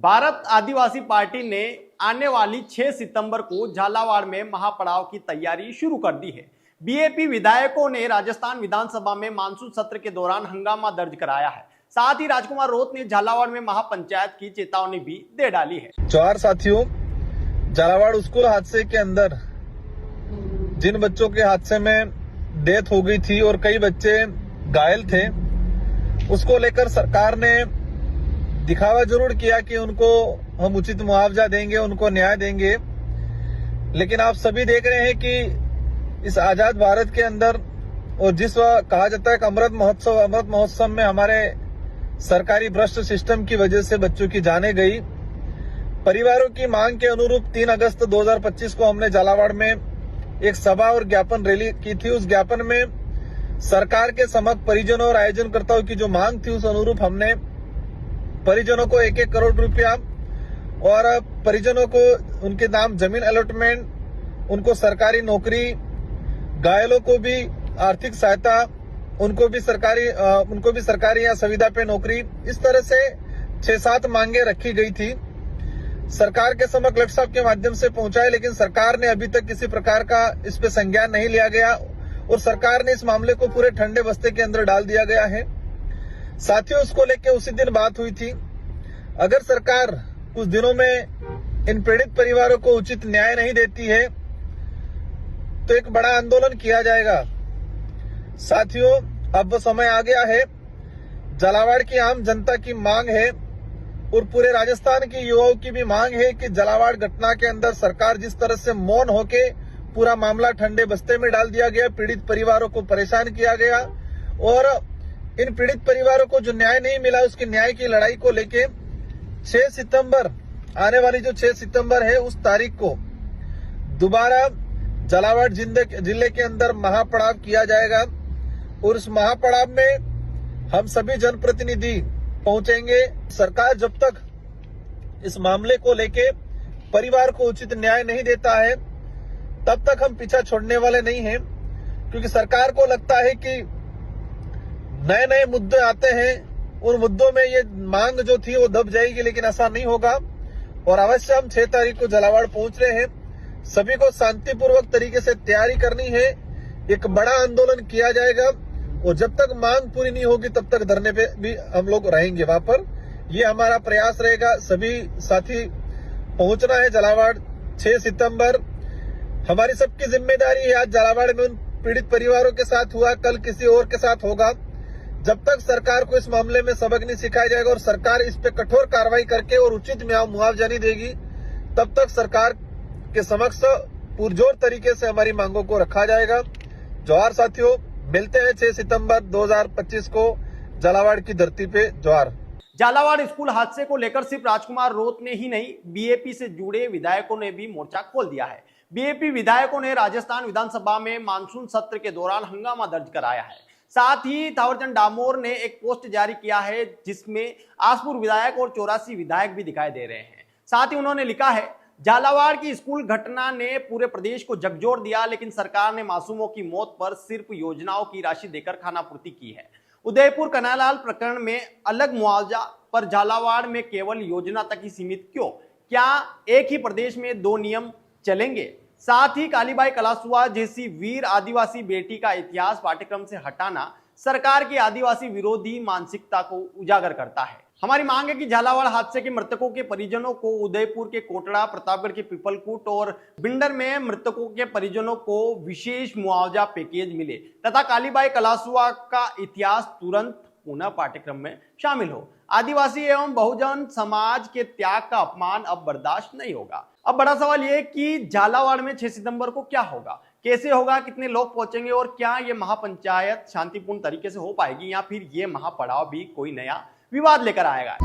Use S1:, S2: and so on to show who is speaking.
S1: भारत आदिवासी party ने आने वाली 6 सितंबर को झालावाड़ में महापड़ाव की तैयारी शुरू कर दी है। बीएपी विधायकों ने राजस्थान विधानसभा में मानसून सत्र के दौरान हंगामा दर्ज कराया है। साथ ही राजकुमार रोत ने झालावाड़ में महापंचायत की चेतावनी भी दे डाली है।
S2: जवाहर साथियों, झालावाड़ स्कूल हादसे के अंदर जिन बच्चों के हादसे में डेथ हो गई थी और कई बच्चे घायल थे, उसको लेकर सरकार ने दिखावा जरूर किया कि उनको हम उचित मुआवजा देंगे, उनको न्याय देंगे। लेकिन आप सभी देख रहे हैं कि इस आजाद भारत के अंदर और जिस कहा जाता है कि अमृत महोत्सव में हमारे सरकारी भ्रष्ट सिस्टम की वजह से बच्चों की जाने गई। परिवारों की मांग के अनुरूप 3 अगस्त 2025 को हमने झालावाड़ में एक सभा और ज्ञापन रैली की थी। उस ज्ञापन में सरकार के समक्ष परिजनों और आयोजनकर्ताओं की जो मांग थी, उस अनुरूप हमने परिजनों को 1-1 करोड़ रुपया और परिजनों को उनके नाम जमीन अलॉटमेंट, उनको सरकारी नौकरी, घायलों को भी आर्थिक सहायता, उनको भी सरकारी या संविदा पे नौकरी, इस तरह से 6-7 मांगे रखी गई थी। सरकार के समक्ष कलेक्टर साहब के माध्यम से पहुंचाए, लेकिन सरकार ने अभी तक किसी प्रकार का इस पे संज्ञान नहीं लिया गया और सरकार ने इस मामले को पूरे ठंडे बस्ते के अंदर डाल दिया गया है। साथियों, उसको लेकर उसी दिन बात हुई थी। अगर सरकार कुछ दिनों में इन पीड़ित परिवारों को उचित न्याय नहीं देती है तो एक बड़ा आंदोलन किया जाएगा। साथियों, अब वो समय आ गया है। झालावाड़ की आम जनता की मांग है और पूरे राजस्थान के युवाओं की भी मांग है कि झालावाड़ घटना के अंदर सरकार जिस तरह से मौन होके पूरा मामला ठंडे बस्ते में डाल दिया गया, पीड़ित परिवारों को परेशान किया गया और इन पीड़ित परिवारों को जो न्याय नहीं मिला, उसके न्याय की लड़ाई को लेके 6 सितंबर, आने वाली जो 6 सितंबर है, उस तारीख को दोबारा झालावाड़ जिले के अंदर महापड़ाव किया जाएगा और उस महापड़ाव में हम सभी जनप्रतिनिधि पहुंचेंगे। सरकार जब तक इस मामले को लेके परिवार को उचित न्याय नहीं देता है, तब तक हम पीछा छोड़ने वाले नहीं हैं, क्योंकि सरकार को लगता है कि नए नए मुद्दे आते हैं, उन मुद्दों में ये मांग जो थी वो दब जाएगी, लेकिन ऐसा नहीं होगा। और अवश्य हम 6 तारीख को झालावाड़ पहुंच रहे हैं। सभी को शांतिपूर्वक तरीके से तैयारी करनी है। एक बड़ा आंदोलन किया जाएगा और जब तक मांग पूरी नहीं होगी तब तक धरने पे भी हम लोग रहेंगे वहां पर। ये हमारा प्रयास रहेगा। सभी साथी पहुंचना है झालावाड़ 6 सितंबर। हमारी सबकी जिम्मेदारी है। आज झालावाड़ में उन पीड़ित परिवारों के साथ हुआ, कल किसी और के साथ होगा। जब तक सरकार को इस मामले में सबक नहीं सिखाया जाएगा और सरकार इस पे कठोर कार्रवाई करके और उचित मुआवजा नहीं देगी, तब तक सरकार के समक्ष पुरजोर तरीके से हमारी मांगों को रखा जाएगा। जोहार साथियों, मिलते हैं 6 सितंबर 2025 को झालावाड़ की धरती पे। जोहार।
S1: झालावाड़ स्कूल हादसे को लेकर सिर्फ राजकुमार रोत ने ही नहीं, बीएपी से जुड़े विधायकों ने भी मोर्चा खोल दिया है। बीएपी विधायकों ने राजस्थान विधानसभा में मानसून सत्र के दौरान हंगामा दर्ज कराया है। साथ ही थावरचंद डामोर ने एक पोस्ट जारी किया है जिसमें आसपुर विधायक और 84 विधायक भी दिखाई दे रहे हैं। साथ ही उन्होंने लिखा है, झालावाड़ की स्कूल घटना ने पूरे प्रदेश को झकझोर दिया, लेकिन सरकार ने मासूमों की मौत पर सिर्फ योजनाओं की राशि देकर खानापूर्ति की है। उदयपुर कन्हैयालाल प्रकरण में अलग मुआवजा, पर झालावाड़ में केवल योजना तक ही सीमित क्यों? क्या एक ही प्रदेश में 2 नियम चलेंगे? साथ ही कालीबाई कलासुआ जैसी वीर आदिवासी बेटी का इतिहास पाठ्यक्रम से हटाना सरकार की आदिवासी विरोधी मानसिकता को उजागर करता है। हमारी मांग है कि झालावाड़ हादसे के मृतकों के परिजनों को उदयपुर के कोटड़ा, प्रतापगढ़ के पिपलकुट और बिंडर में मृतकों के परिजनों को विशेष मुआवजा पैकेज मिले तथा कालीबाई कलासुआ का इतिहास तुरंत पुनः पाठ्यक्रम में शामिल हो। आदिवासी एवं बहुजन समाज के त्याग का अपमान अब बर्दाश्त नहीं होगा। अब बड़ा सवाल यह कि झालावाड़ में 6 सितंबर को क्या होगा, कैसे होगा, कितने लोग पहुंचेंगे और क्या ये महापंचायत शांतिपूर्ण तरीके से हो पाएगी या फिर ये महापड़ाव भी कोई नया विवाद लेकर आएगा।